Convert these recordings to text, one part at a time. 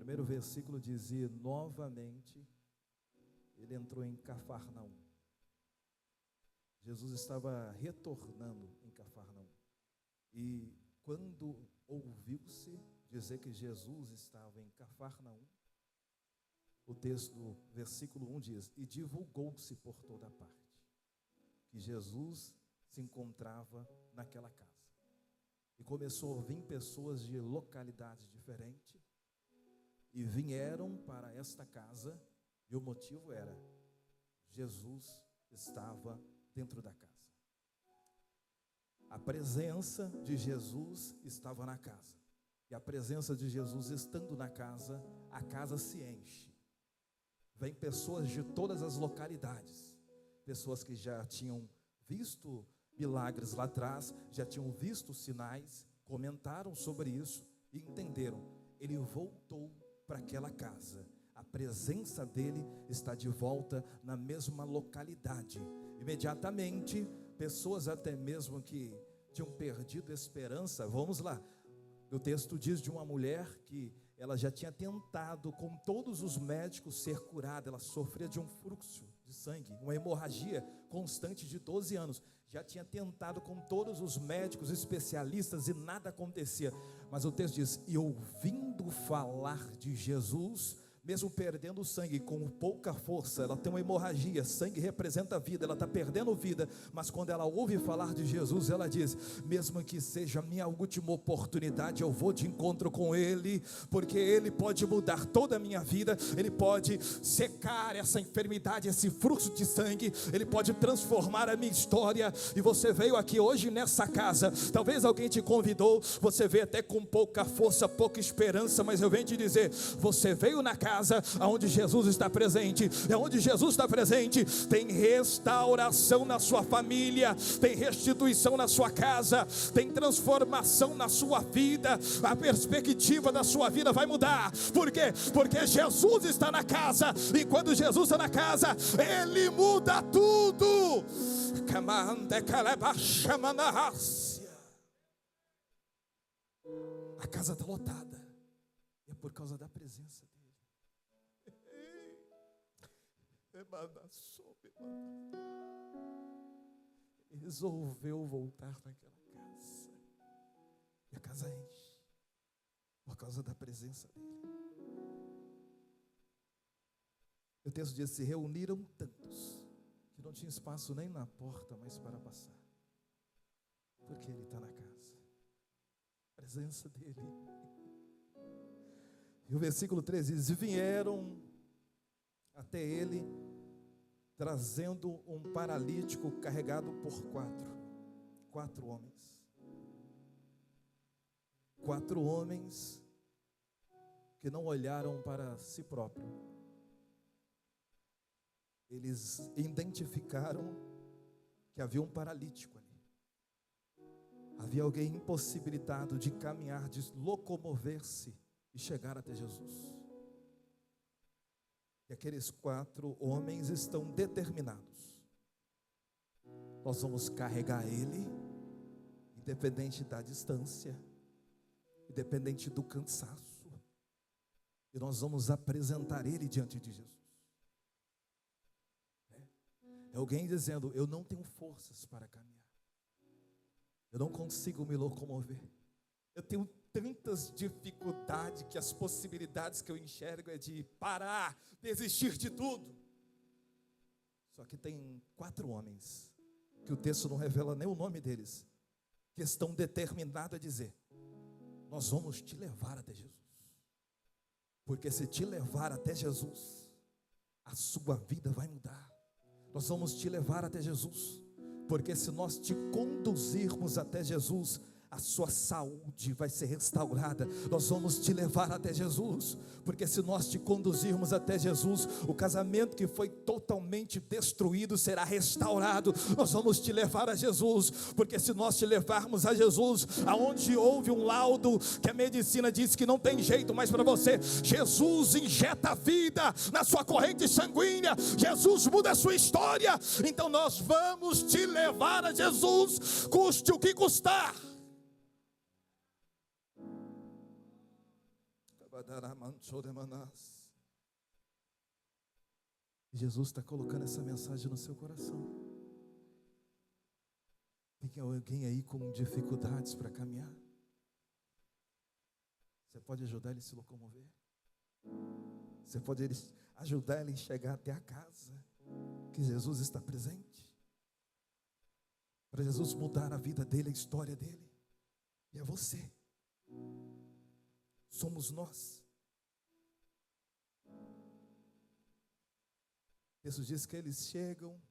primeiro versículo diz: e novamente ele entrou em Cafarnaum. Jesus estava retornando em Cafarnaum. E quando ouviu-se dizer que Jesus estava em Cafarnaum, o texto do versículo 1 diz: e divulgou-se por toda parte que Jesus se encontrava naquela casa. E começou a vir pessoas de localidades diferentes, e vieram para esta casa, e o motivo era: Jesus estava dentro da casa. A presença de Jesus estava na casa. E a presença de Jesus estando na casa, a casa se enche. Vem pessoas de todas as localidades, pessoas que já tinham visto milagres lá atrás, já tinham visto sinais, comentaram sobre isso e entenderam: ele voltou para aquela casa. A presença dele está de volta na mesma localidade. Imediatamente, pessoas até mesmo que tinham perdido a esperança, vamos lá, o texto diz de uma mulher que ela já tinha tentado com todos os médicos ser curada. Ela sofria de um fluxo de sangue, uma hemorragia constante de 12 anos. Já tinha tentado com todos os médicos especialistas e nada acontecia. Mas o texto diz: e ouvindo falar de Jesus, mesmo perdendo o sangue, com pouca força, ela tem uma hemorragia, sangue representa vida, ela está perdendo vida, mas quando ela ouve falar de Jesus, ela diz: mesmo que seja a minha última oportunidade, eu vou de encontro com Ele, porque Ele pode mudar toda a minha vida, Ele pode secar essa enfermidade, esse fluxo de sangue, Ele pode transformar a minha história. E você veio aqui hoje nessa casa, talvez alguém te convidou, você veio até com pouca força, pouca esperança, mas eu venho te dizer: você veio na casa onde Jesus está presente. É onde Jesus está presente, tem restauração na sua família, tem restituição na sua casa, tem transformação na sua vida. A perspectiva da sua vida vai mudar. Por quê? Porque Jesus está na casa, e quando Jesus está na casa, Ele muda tudo. A casa está lotada, é por causa da presença dele. Resolveu voltar naquela casa, e a casa enche por causa da presença dele. O texto diz: se reuniram tantos que não tinha espaço nem na porta mais para passar, porque ele está na casa, a presença dele. E o versículo 13 diz: e vieram até ele, trazendo um paralítico carregado por quatro homens. 4 homens que não olharam para si próprio. Eles identificaram que havia um paralítico ali. Havia alguém impossibilitado de caminhar, de locomover-se e chegar até Jesus. E aqueles 4 homens estão determinados: nós vamos carregar ele, independente da distância, independente do cansaço, e nós vamos apresentar ele diante de Jesus. É alguém dizendo: eu não tenho forças para caminhar, eu não consigo me locomover, eu tenho tantas dificuldades que as possibilidades que eu enxergo é de parar, desistir de tudo. Só que tem 4 homens, que o texto não revela nem o nome deles, que estão determinados a dizer: nós vamos te levar até Jesus, porque se te levar até Jesus, a sua vida vai mudar. Nós vamos te levar até Jesus, porque se nós te conduzirmos até Jesus, a sua saúde vai ser restaurada. Nós vamos te levar até Jesus, porque se nós te conduzirmos até Jesus, o casamento que foi totalmente destruído será restaurado. Nós vamos te levar a Jesus, porque se nós te levarmos a Jesus, aonde houve um laudo que a medicina disse que não tem jeito mais para você, Jesus injeta vida na sua corrente sanguínea, Jesus muda a sua história. Então nós vamos te levar a Jesus, custe o que custar. Jesus está colocando essa mensagem no seu coração. Tem alguém aí com dificuldades para caminhar? Você pode ajudar ele a se locomover? Você pode ajudar ele a chegar até a casa que Jesus está presente? Para Jesus mudar a vida dele, a história dele. E é você. Somos nós. Jesus diz que eles chegam,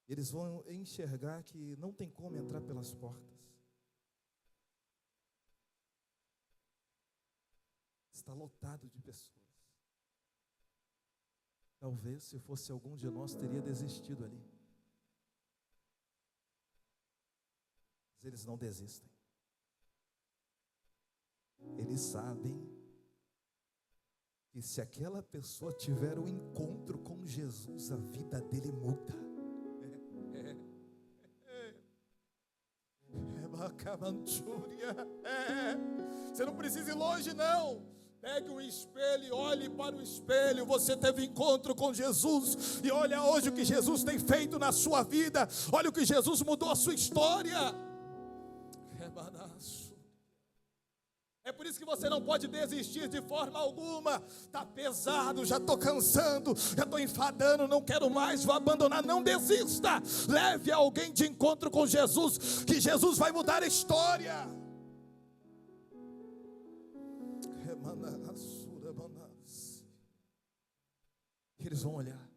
eles vão enxergar que não tem como entrar pelas portas. Está lotado de pessoas. Talvez, se fosse algum de nós, teria desistido ali. Mas eles não desistem. Eles sabem que se aquela pessoa tiver um encontro com Jesus, a vida dele muda. Você não precisa ir longe, não. Pegue um espelho e olhe para o espelho. Você teve encontro com Jesus. E olha hoje o que Jesus tem feito na sua vida. Olha o que Jesus mudou a sua história. É por isso que você não pode desistir de forma alguma. Está pesado, já estou cansando, já estou enfadando, não quero mais, vou abandonar. Não desista. Leve alguém de encontro com Jesus, que Jesus vai mudar a história. Eles vão olhar.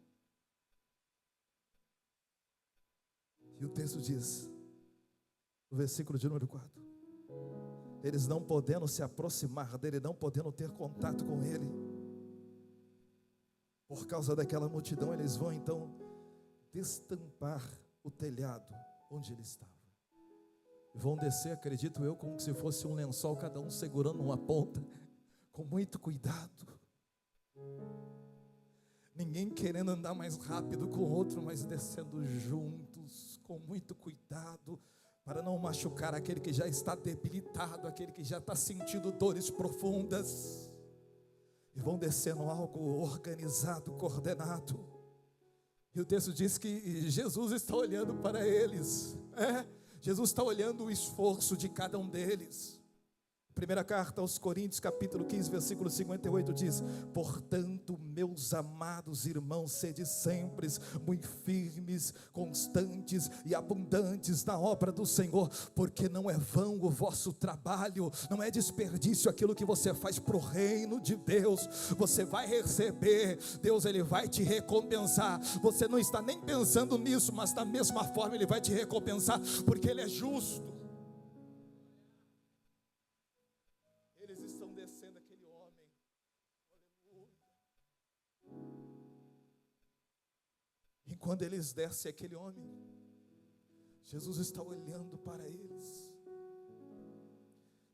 E o texto diz, no versículo de número 4, eles não podendo se aproximar dele, não podendo ter contato com ele, por causa daquela multidão, eles vão então destampar o telhado onde ele estava. Vão descer, acredito eu, como se fosse um lençol, cada um segurando uma ponta, com muito cuidado. Ninguém querendo andar mais rápido com o outro, mas descendo juntos, com muito cuidado, para não machucar aquele que já está debilitado, aquele que já está sentindo dores profundas. E vão descendo algo organizado, coordenado. E o texto diz que Jesus está olhando para eles. Jesus está olhando o esforço de cada um deles. Primeira carta aos Coríntios, capítulo 15, versículo 58 diz: portanto, meus amados irmãos, sede sempre muito firmes, constantes e abundantes na obra do Senhor, porque não é vão o vosso trabalho, não é desperdício aquilo que você faz para o reino de Deus. Você vai receber, Deus ele vai te recompensar. Você não está nem pensando nisso, mas da mesma forma ele vai te recompensar, porque ele é justo. Quando eles descem aquele homem, Jesus está olhando para eles.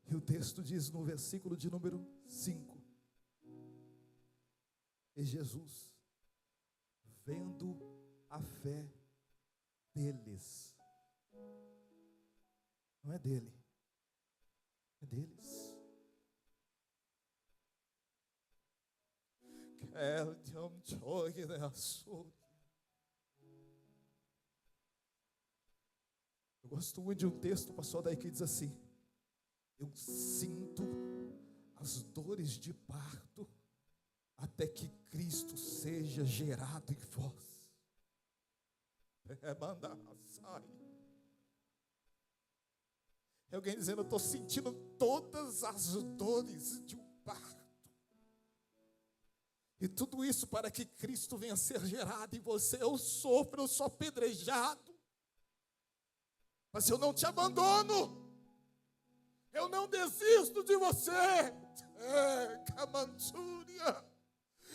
E o texto diz no versículo de número 5: e Jesus, vendo a fé deles, não é dele, é deles. Eu gosto muito de um texto, pastor, daí que diz assim: eu sinto as dores de parto até que Cristo seja gerado em vós. É alguém dizendo: eu estou sentindo todas as dores de um parto. E tudo isso para que Cristo venha ser gerado em você. Eu sofro, eu sou apedrejado, mas eu não te abandono, eu não desisto de você,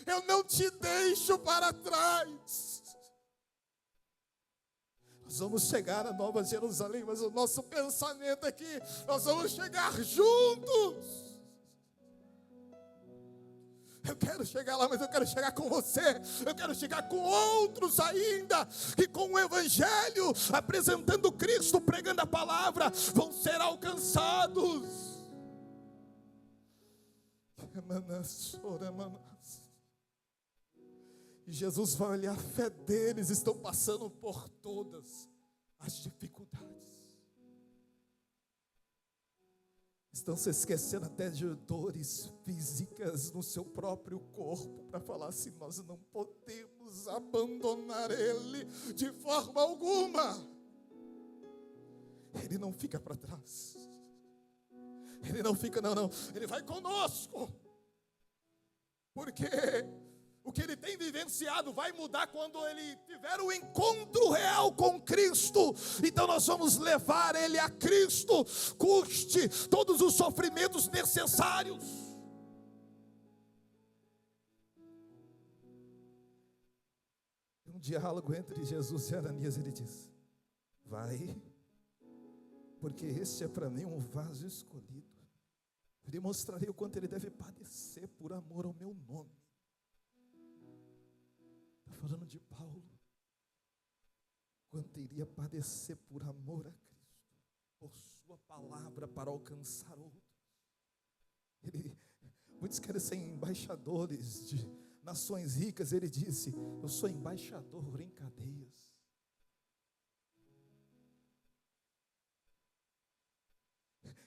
eu não te deixo para trás. Nós vamos chegar a Nova Jerusalém, mas o nosso pensamento é que nós vamos chegar juntos. Eu quero chegar lá, mas eu quero chegar com você. Eu quero chegar com outros ainda, que com o Evangelho, apresentando Cristo, pregando a palavra, vão ser alcançados. E Jesus vai olhar a fé deles, estão passando por todas as dificuldades. Estão se esquecendo até de dores físicas no seu próprio corpo, para falar assim: nós não podemos abandonar Ele de forma alguma. Ele não fica para trás. Ele não fica, não. Ele vai conosco. Porque o que ele tem vivenciado vai mudar quando ele tiver o encontro real com Cristo. Então nós vamos levar ele a Cristo, custe todos os sofrimentos necessários. Um diálogo entre Jesus e Ananias, ele diz: vai, porque este é para mim um vaso escolhido. Eu lhe mostrarei o quanto ele deve padecer por amor ao meu nome. Está falando de Paulo, quanto iria padecer por amor a Cristo, por sua palavra, para alcançar outros. Muitos querem ser embaixadores de nações ricas. Ele disse: eu sou embaixador em cadeias.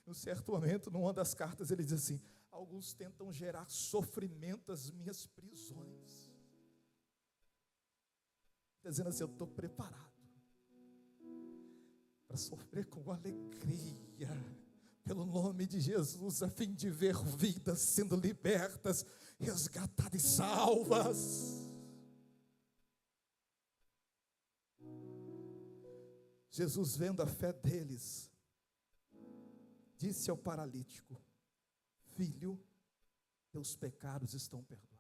Em um certo momento, numa das cartas, ele diz assim: alguns tentam gerar sofrimento às minhas prisões. Está dizendo assim: eu estou preparado para sofrer com alegria pelo nome de Jesus, a fim de ver vidas sendo libertas, resgatadas e salvas. Jesus, vendo a fé deles, disse ao paralítico: filho, teus pecados estão perdoados.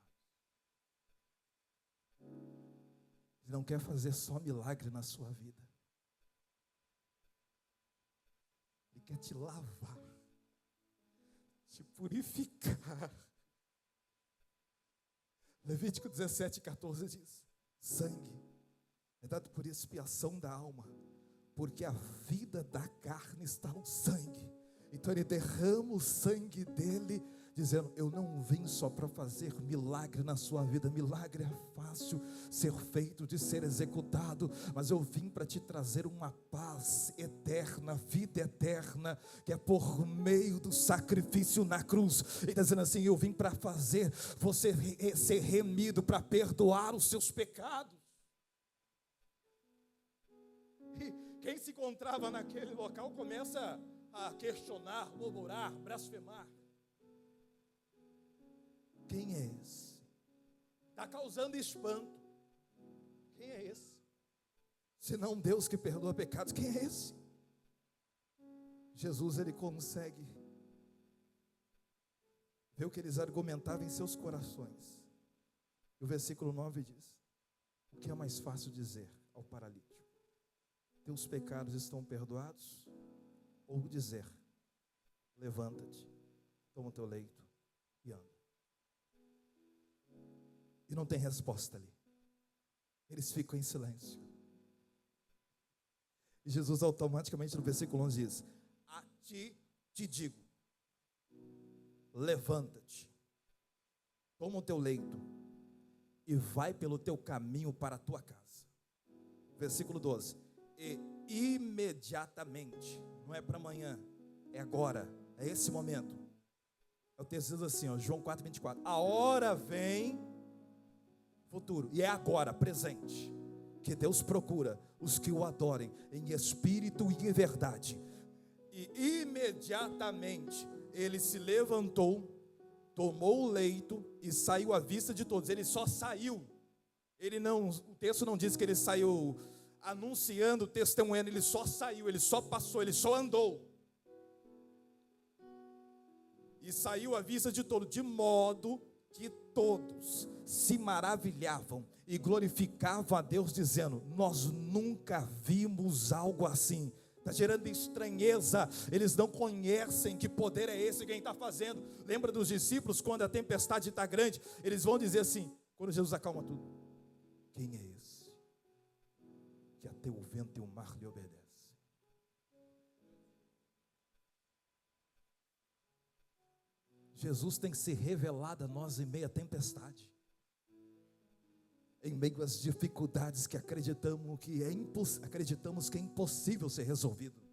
Ele não quer fazer só milagre na sua vida. Ele quer te lavar, te purificar. Levítico 17:14 diz: sangue é dado por expiação da alma, porque a vida da carne está no sangue. Então ele derrama o sangue dele, dizendo: eu não vim só para fazer milagre na sua vida. Milagre é fácil ser feito, de ser executado, mas eu vim para te trazer uma paz eterna, vida eterna, que é por meio do sacrifício na cruz. Ele está dizendo assim: eu vim para fazer você ser remido, para perdoar os seus pecados. E quem se encontrava naquele local começa a questionar, murmurar, blasfemar. Quem é esse? Está causando espanto. Quem é esse? Senão um Deus que perdoa pecados. Quem é esse? Jesus, ele consegue ver o que eles argumentavam em seus corações. E o versículo 9 diz: o que é mais fácil dizer ao paralítico? Teus pecados estão perdoados? Ou dizer: levanta-te, toma o teu leito e anda? E não tem resposta ali. Eles ficam em silêncio. E Jesus automaticamente no versículo 11 diz: a ti te digo, levanta-te, toma o teu leito e vai pelo teu caminho para a tua casa. Versículo 12: e imediatamente, não é para amanhã, é agora, é esse momento. O texto diz assim, João 4:24: a hora vem, futuro, e é agora, presente, que Deus procura os que o adorem em espírito e em verdade. E imediatamente ele se levantou, tomou o leito e saiu à vista de todos. Ele só saiu. O texto não diz que ele saiu anunciando, testemunhando. Ele só saiu, ele só passou, ele só andou. E saiu à vista de todos, de modo que todos se maravilhavam e glorificavam a Deus, dizendo: nós nunca vimos algo assim. Está gerando estranheza. Eles não conhecem que poder é esse, quem está fazendo. Lembra dos discípulos, quando a tempestade está grande, eles vão dizer assim, quando Jesus acalma tudo: quem é esse que até o vento e o mar lhe obedecem? Jesus tem se revelado a nós em meio à tempestade, em meio às dificuldades que acreditamos que é impossível ser resolvido.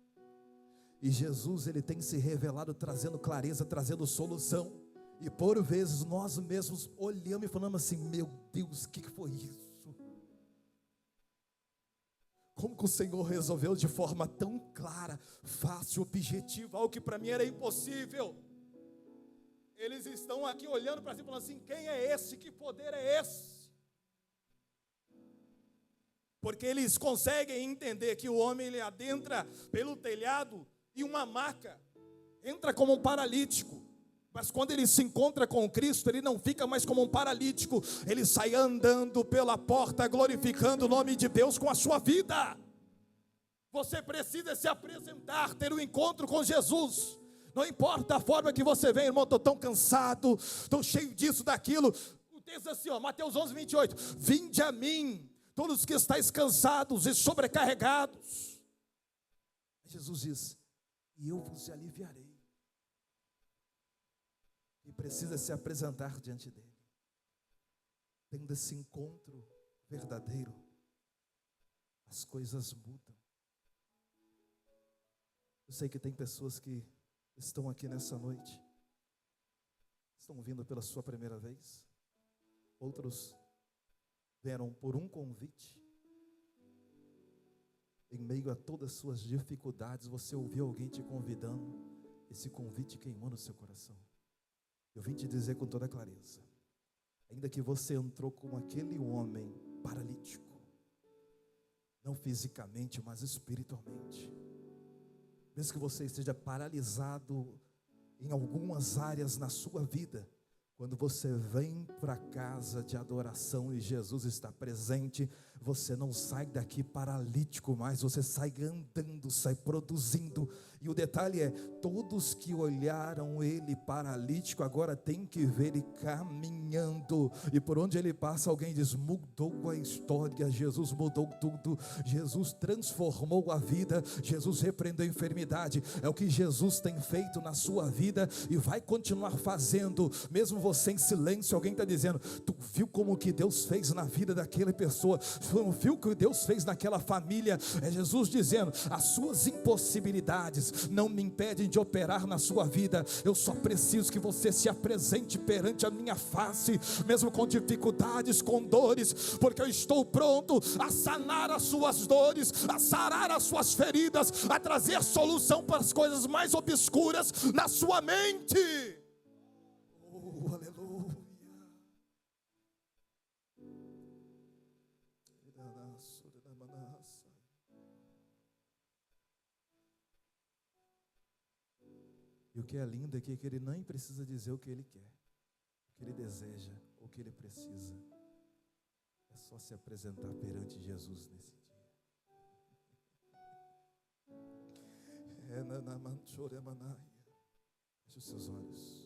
E Jesus, ele tem se revelado trazendo clareza, trazendo solução. E por vezes nós mesmos olhamos e falamos assim: meu Deus, o que foi isso? Como que o Senhor resolveu de forma tão clara, fácil, objetiva, algo que para mim era impossível? Eles estão aqui olhando para si e falando assim: quem é esse? Que poder é esse? Porque eles conseguem entender que o homem, ele adentra pelo telhado e uma maca entra como um paralítico. Mas quando ele se encontra com Cristo, ele não fica mais como um paralítico, ele sai andando pela porta, glorificando o nome de Deus com a sua vida. Você precisa se apresentar, ter um encontro com Jesus. Não importa a forma que você vem, irmão, estou tão cansado, estou cheio disso, daquilo. O texto assim, Mateus 11, 28. Vinde a mim, todos que estáis cansados e sobrecarregados. Jesus diz: e eu vos aliviarei. E precisa se apresentar diante dele, tendo esse encontro verdadeiro, as coisas mudam. Eu sei que tem pessoas que estão aqui nessa noite, estão vindo pela sua primeira vez, outros vieram por um convite. Em meio a todas as suas dificuldades, você ouviu alguém te convidando, esse convite queimou no seu coração. Eu vim te dizer com toda clareza, ainda que você entrou como aquele homem paralítico, não fisicamente, mas espiritualmente, mesmo que você esteja paralisado em algumas áreas na sua vida, quando você vem para a casa de adoração e Jesus está presente, você não sai daqui paralítico mais, você sai andando, sai produzindo. E o detalhe é, todos que olharam ele paralítico, agora tem que ver ele caminhando. E por onde ele passa, alguém diz: mudou a história, Jesus mudou tudo, Jesus transformou a vida, Jesus repreendeu a enfermidade. É o que Jesus tem feito na sua vida e vai continuar fazendo, mesmo você em silêncio. Alguém está dizendo: tu viu como que Deus fez na vida daquela pessoa? Tu viu o que Deus fez naquela família? É Jesus dizendo: as suas impossibilidades não me impedem de operar na sua vida. Eu só preciso que você se apresente perante a minha face, mesmo com dificuldades, com dores, porque eu estou pronto a sanar as suas dores, a sarar as suas feridas, a trazer solução para as coisas mais obscuras na sua mente. Oh, aleluia. E o que é lindo é que ele nem precisa dizer o que ele quer, o que ele deseja, o que ele precisa. É só se apresentar perante Jesus nesse dia. Feche os seus olhos.